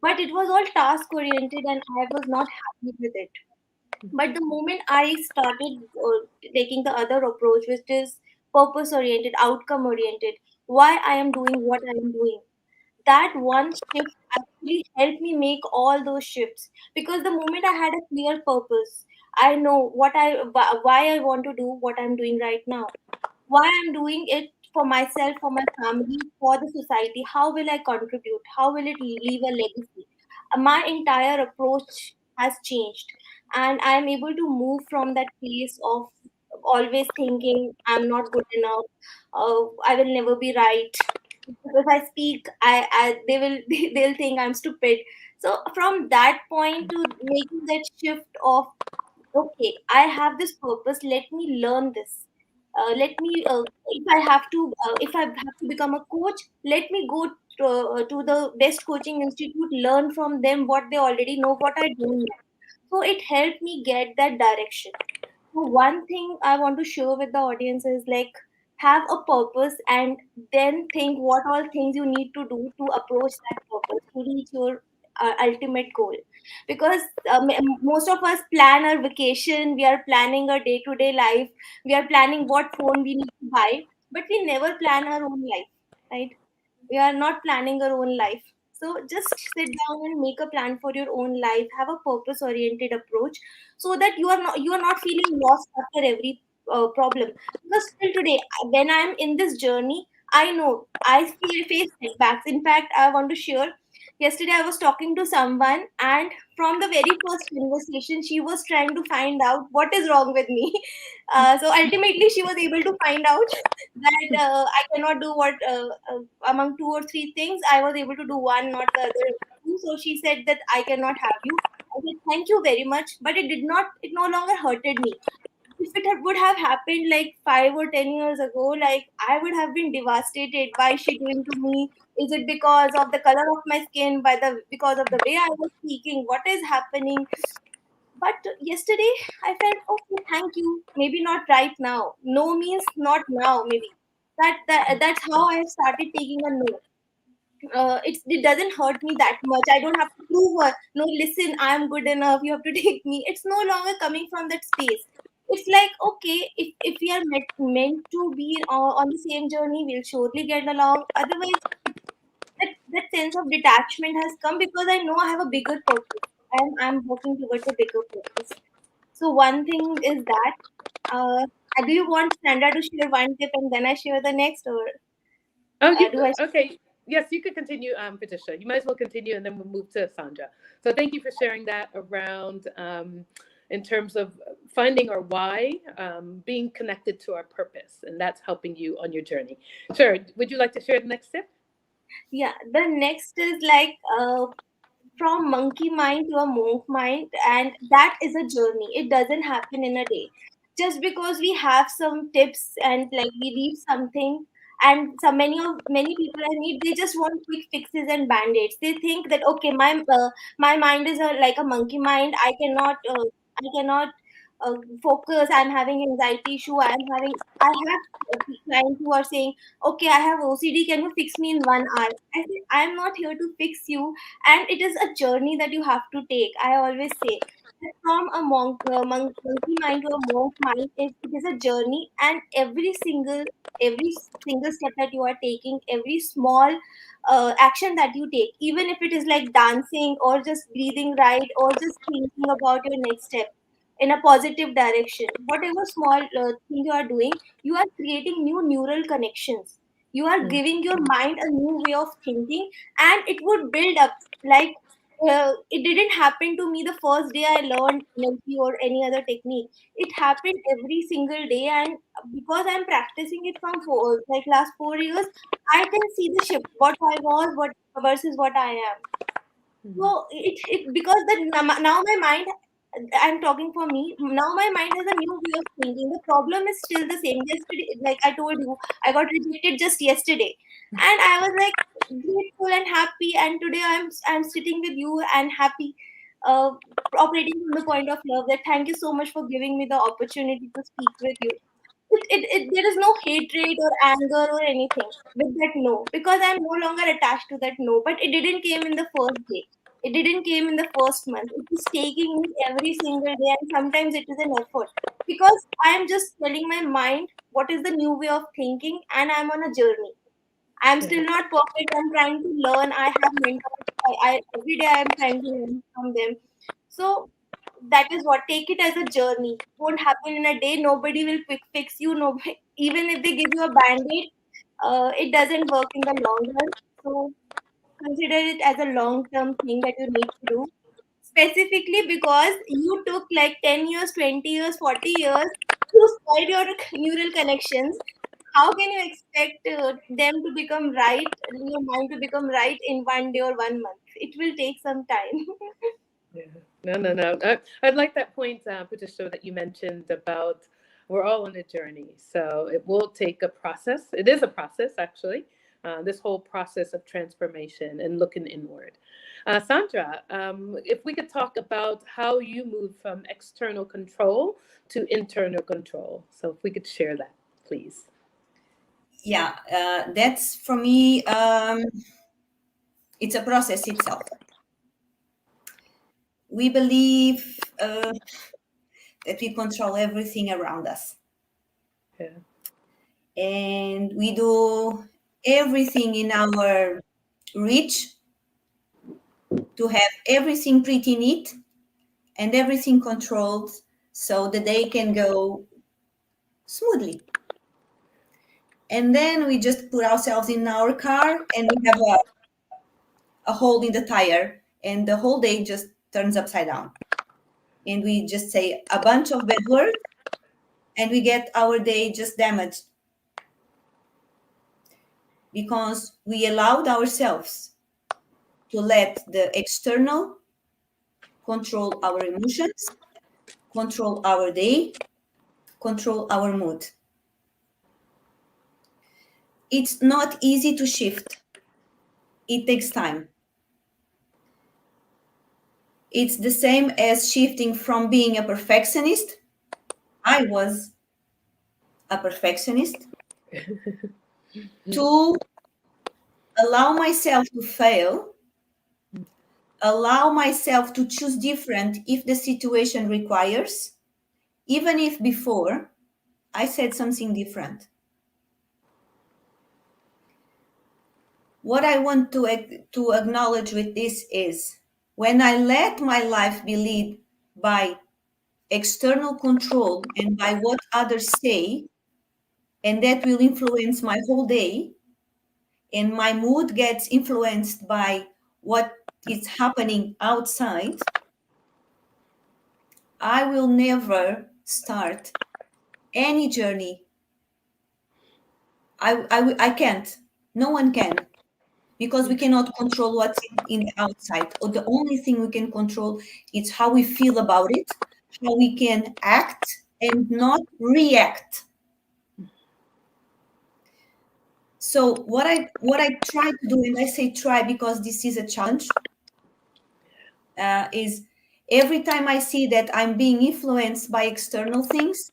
But it was all task oriented and I was not happy with it. But the moment I started taking the other approach, which is purpose oriented, outcome oriented, why I am doing what I am doing, that one shift actually helped me make all those shifts. Because the moment I had a clear purpose, I know why I want to do what I'm doing right now, why I'm doing it, for myself, for my family, for the society. How will I contribute? How will it leave a legacy? My entire approach has changed, and I'm able to move from that place always thinking I'm not good enough, I will never be right. If I speak, they will they'll think I'm stupid. So from that point to making that shift of, okay, I have this purpose, let me learn this. Let me if I have to become a coach, let me go to the best coaching institute, learn from them what they already know, what I don't know. So it helped me get that direction. So one thing I want to share with the audience is like, have a purpose and then think what all things you need to do to approach that purpose to reach your ultimate goal. Because most of us plan our vacation, we are planning our day to day life, we are planning what phone we need to buy, but we never plan our own life, right? We are not planning our own life. So just sit down and make a plan for your own life, have a purpose oriented approach, so that you are not feeling lost after every problem. Because still today, when I'm in this journey, I know I face setbacks. In fact, I want to share, yesterday I was talking to someone, and from the very first conversation she was trying to find out what is wrong with me. So ultimately she was able to find out that I cannot do what among two or three things. I was able to do one, not the other two. So she said that I cannot have you. I said thank you very much, but it did not. It no longer hurted me. If it would have happened like 5 or 10 years ago, like I would have been devastated. Why is she doing to me? Is it because of the color of my skin? Because of the way I was speaking? What is happening? But yesterday I felt okay, thank you. Maybe not right now. No means not now. Maybe that's how I have started taking a no. It doesn't hurt me that much. I don't have to prove her. No, listen, I am good enough. You have to take me. It's no longer coming from that space. It's like, okay, if we are meant to be on the same journey, we'll surely get along. Otherwise, that sense of detachment has come because I know I have a bigger purpose. I'm working towards a bigger purpose. So one thing is that. Uh, do you want Sandra to share one tip and then I share the next, or Oh, you do I? okay? Yes, you could continue, Patricia. You might as well continue, and then we'll move to Sandra. So, thank you for sharing that around in terms of finding our why, being connected to our purpose, and that's helping you on your journey. Sure. Would you like to share the next tip? Yeah, the next is like from monkey mind to a monk mind, and that is a journey. It doesn't happen in a day. Just because we have some tips and like we read something, and so many people I meet, they just want quick fixes and band-aids. They think that okay, my mind is like a monkey mind. I cannot focus. I'm having anxiety issue. I have clients who are saying, okay, I have OCD, can you fix me in 1 hour? I say, I'm not here to fix you, and it is a journey that you have to take. I always say that from a monkey mind to a monk mind, it is a journey, and every single step that you are taking, every small action that you take, even if it is like dancing or just breathing right or just thinking about your next step in a positive direction, whatever small thing you are doing, you are creating new neural connections. You are Mm, giving your mind a new way of thinking, and it would build up. Like it didn't happen to me the first day I learned NLP or any other technique. It happened every single day, and because I'm practicing it from like last 4 years, I can see the shift. What I was, what versus what I am. mm, So it because now my mind, I'm talking for me. Now my mind has a new way of thinking. The problem is still the same. Yesterday, like I told you, I got rejected just yesterday, and I was like grateful and happy. And today I'm sitting with you and happy, uh, operating from the point of love. That thank you so much for giving me the opportunity to speak with you. There is no hatred or anger or anything with that no, because I'm no longer attached to that no. But it didn't came in the first day. It didn't came in the first month. It is taking me every single day, and sometimes it is an effort because I am just telling my mind what is the new way of thinking, and I'm on a journey. I'm mm, still not perfect. I'm trying to learn. I have mentors. I every day I'm trying to learn from them. So that is what, take it as a journey. It won't happen in a day. Nobody will quick fix you. Nobody, even if they give you a band-aid, it doesn't work in the long run. So consider it as a long-term thing that you need to do. Specifically because you took like 10 years, 20 years, 40 years. you spoil your neural connections, how can you expect them to become right, your mind to become right in 1 day or 1 month? It will take some time. Yeah. No. I'd like that point, Pratishtha, that you mentioned about we're all on a journey. So it will take a process. It is a process, actually, this whole process of transformation and looking inward. Sandra, if we could talk about how you move from external control to internal control. So if we could share that, please. Yeah, that's for me, it's a process itself. We believe that we control everything around us, Yeah. and we do everything in our reach to have everything pretty neat and everything controlled so the day can go smoothly. And then we just put ourselves in our car and we have a hole in the tire, and the whole day just turns upside down. And we just say a bunch of bad words and we get our day just damaged because we allowed ourselves to let the external control our emotions, control our day, control our mood. It's not easy to shift. It takes time. It's the same as shifting from being a perfectionist. I was a perfectionist to allow myself to fail, allow myself to choose different if the situation requires, even if before I said something different. What I want to acknowledge with this is when I let my life be led by external control and by what others say, and that will influence my whole day, and my mood gets influenced by what is happening outside, I will never start any journey. I can't. No one can, because we cannot control what's in the outside. Or the only thing we can control is how we feel about it, how we can act and not react. So what I try to do, and I say try because this is a challenge, is every time I see that I'm being influenced by external things,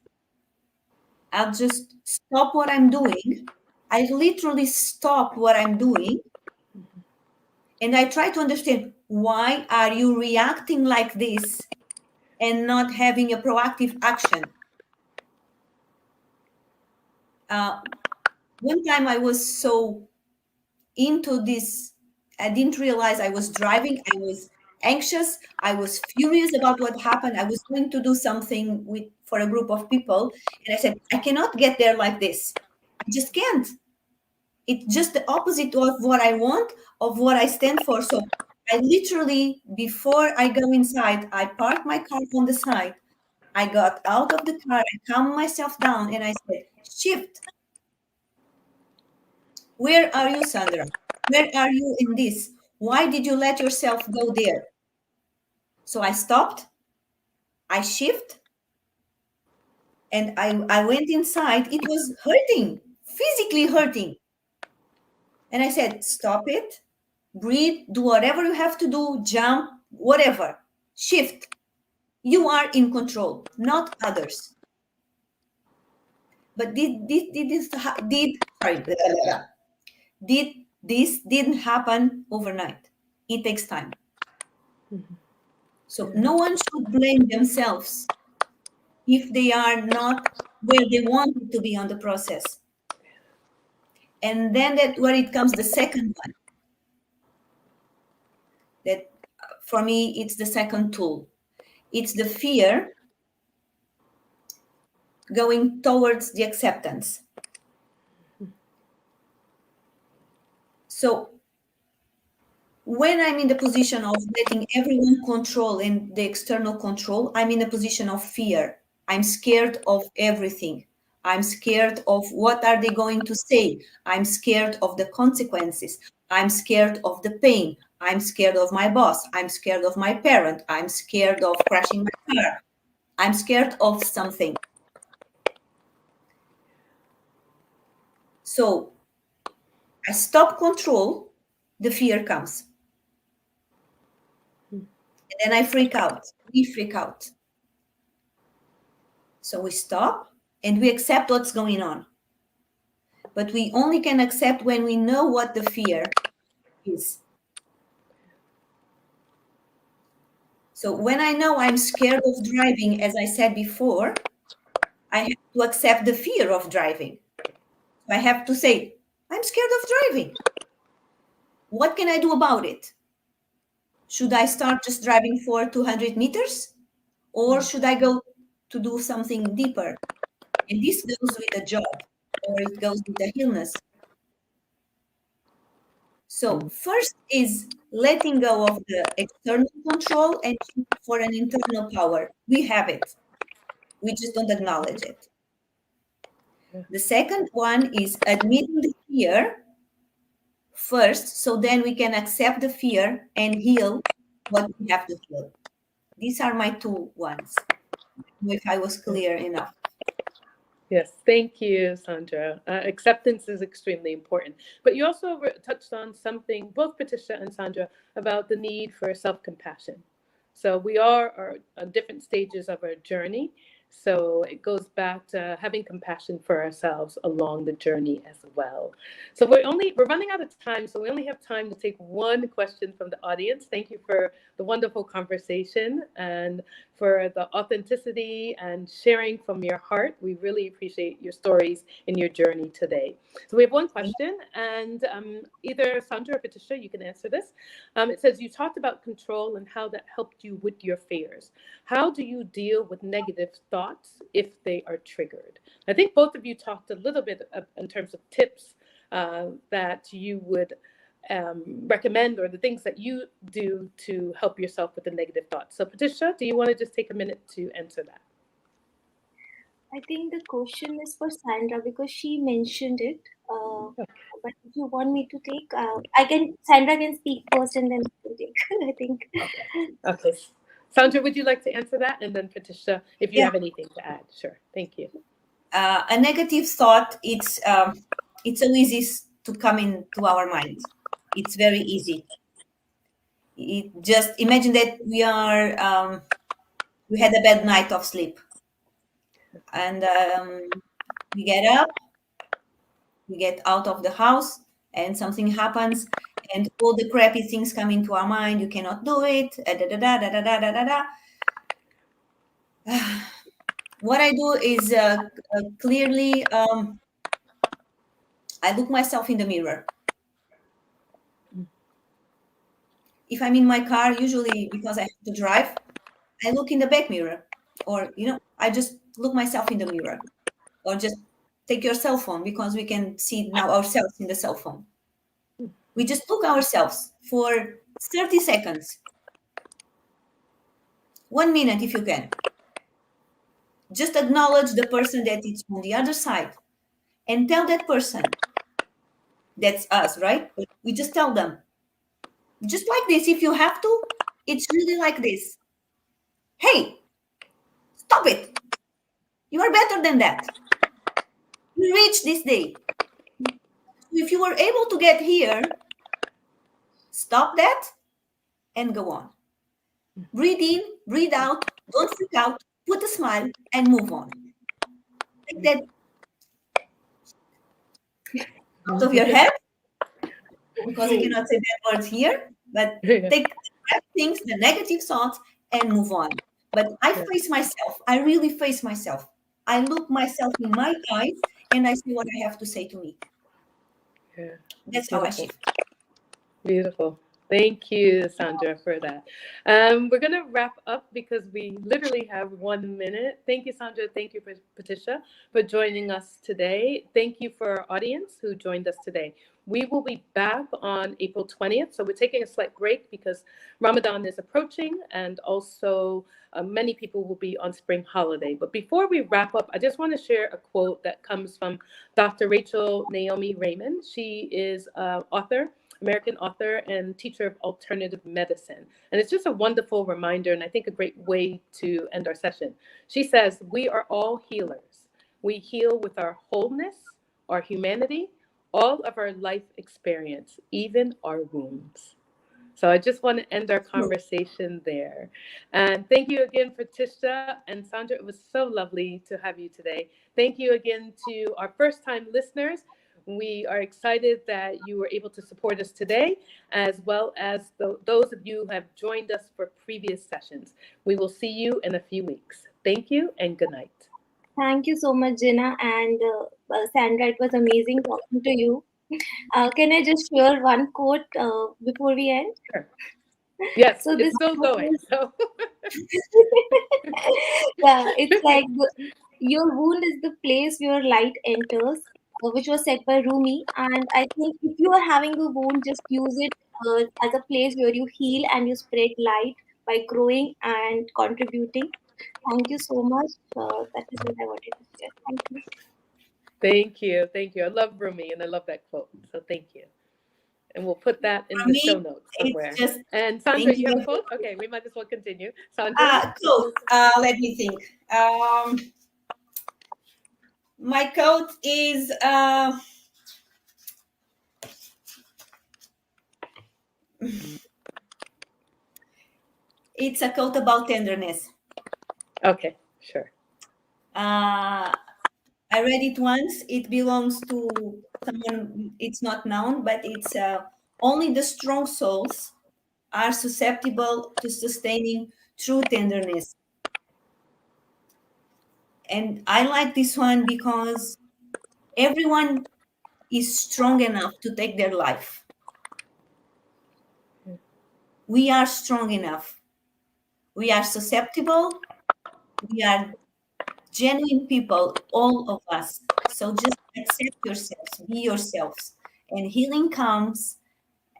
I'll just stop what I'm doing. I literally stop what I'm doing, and I try to understand, why are you reacting like this and not having a proactive action? One time I was so into this, I didn't realize I was driving. I was anxious. I was furious about what happened. I was going to do something for a group of people, and I said, I cannot get there like this. I just can't. It's just the opposite of what I want, of what I stand for. So I literally, before I go inside, I park my car on the side. I got out of the car, I calmed myself down, and I said, shift. Where are you, Sandra? Where are you in this? Why did you let yourself go there? So I stopped, I shift, and I went inside. It was hurting, physically hurting. And I said, stop it, breathe, do whatever you have to do, jump, whatever, shift. You are in control, not others. But this didn't happen overnight. It takes time. So no one should blame themselves if they are not where they wanted to be on the process. And then that where it comes the second one. That for me, it's the second tool. It's the fear going towards the acceptance. So when I'm in the position of letting everyone control and the external control, I'm in a position of fear. I'm scared of everything. I'm scared of what are they going to say. I'm scared of the consequences. I'm scared of the pain. I'm scared of my boss. I'm scared of my parent. I'm scared of crashing my car. I'm scared of something. So I stop control, the fear comes. And then I freak out. We freak out. So we stop and we accept what's going on. But we only can accept when we know what the fear is. So when I know I'm scared of driving, as I said before, I have to accept the fear of driving. I have to say, I'm scared of driving. What can I do about it? Should I start just driving for 200 meters? Or should I go to do something deeper? And this goes with a job, or it goes with a illness. So first is letting go of the external control and shoot for an internal power. We have it. We just don't acknowledge it. The second one is admitting the fear first, so then we can accept the fear and heal what we have to heal. These are my two ones. If I was clear enough. Yes, thank you, Sandra. Acceptance is extremely important. But you also touched on something, both Pratishtha and Sandra, about the need for self-compassion. So we are at different stages of our journey. So it goes back to having compassion for ourselves along the journey as well. So we're running out of time, so we only have time to take one question from the audience. Thank you for the wonderful conversation and for the authenticity and sharing from your heart. We really appreciate your stories and your journey today. So we have one question, and either Sandra or Pratishtha, you can answer this. It says, you talked about control and how that helped you with your fears. How do you deal with negative thoughts if they are triggered? I think both of you talked a little bit in terms of tips that you would recommend, or the things that you do to help yourself with the negative thoughts. So Pratishtha, do you want to just take a minute to answer that? I think the question is for Sandra because she mentioned it. But if you want me to take, Sandra can speak first and then I will take. I think. Okay. Sandra, would you like to answer that? And then Pratishtha, if you Yeah. have anything to add. Sure. Thank you. A negative thought, it's so easy to come into our mind. It's very easy. Just imagine that we had a bad night of sleep, and we get up, we get out of the house, and something happens, and all the crappy things come into our mind. You cannot do it. Da, da, da, da, da, da, da, da. What I do is clearly, I look myself in the mirror. If I'm in my car, usually because I have to drive, I look in the back mirror, or I just look myself in the mirror, or just take your cell phone because we can see now ourselves in the cell phone. We just look ourselves for 30 seconds, 1 minute if you can. Just acknowledge the person that is on the other side and tell that person, that's us, right? We just tell them, just like this, if you have to, it's really like this. Hey, stop it. You are better than that. You reached this day. If you were able to get here, stop that and go on. Breathe in, breathe out, don't freak out, put a smile and move on. Take that out of your head, because you cannot say bad words here, but take the things, the negative thoughts, and move on. But I face myself. I really face myself. I look myself in my eyes and I see what I have to say to me. Yeah. That's how I shift. Beautiful. Thank you, Sandra, for that. We're going to wrap up because we literally have 1 minute. Thank you, Sandra. Thank you, Pratishtha, for joining us today. Thank you for our audience who joined us today. We will be back on April 20th. So we're taking a slight break because Ramadan is approaching, and also many people will be on spring holiday. But before we wrap up, I just want to share a quote that comes from Dr. Rachel Naomi Raymond. She is an author, American author and teacher of alternative medicine. And it's just a wonderful reminder, and I think a great way to end our session. She says, "We are all healers. We heal with our wholeness, our humanity, all of our life experience, even our wounds." So I just want to end our conversation there. And thank you again, Pratishtha and Sandra. It was so lovely to have you today. Thank you again to our first time listeners. We are excited that you were able to support us today, as well as those of you who have joined us for previous sessions. We will see you in a few weeks. Thank you and good night. Thank you so much, Gina and Sandra. It was amazing talking to you. Can I just share one quote before we end? Sure. Yes, So this it's still quote going. is, So yeah, it's like your wound is the place where light enters, which was said by Rumi. And I think if you are having a wound, just use it as a place where you heal and you spread light by growing and contributing. Thank you so much. That is what I wanted to share. Thank you. thank you. Thank you. I love Rumi and I love that quote. So thank you. And we'll put that in For the show me, notes it's somewhere. just And Sandra, thank you you. have a quote? Okay, we might as well continue. Sandra? Quote. Let me think. My quote is it's a quote about tenderness. Okay, sure. I read it once. It belongs to someone. It's not known, but it's only the strong souls are susceptible to sustaining true tenderness. And I like this one because everyone is strong enough to take their life. We are strong enough. We are susceptible. We are genuine people, all of us. So just accept yourselves, be yourselves. And healing comes,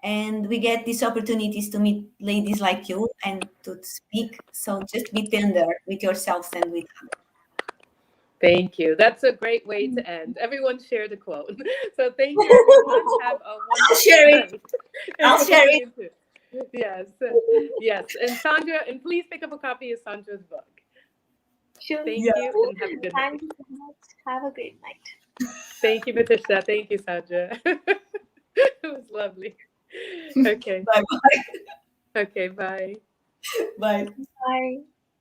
and we get these opportunities to meet ladies like you and to speak. So just be tender with yourselves and with others. Thank you. That's a great way to end. Everyone shared a quote. So thank you, everyone. Have a I'll wonderful share it. night. I'll share it. You too. Yes, yes. And Sandra, and please pick up a copy of Sandra's book. Sure. Thank Yeah. you and have a good Thank night. you so much. Have a great night. Thank you, Patricia. Thank you, Sandra. It was lovely. Okay. Bye bye. Okay, bye. Bye. Bye.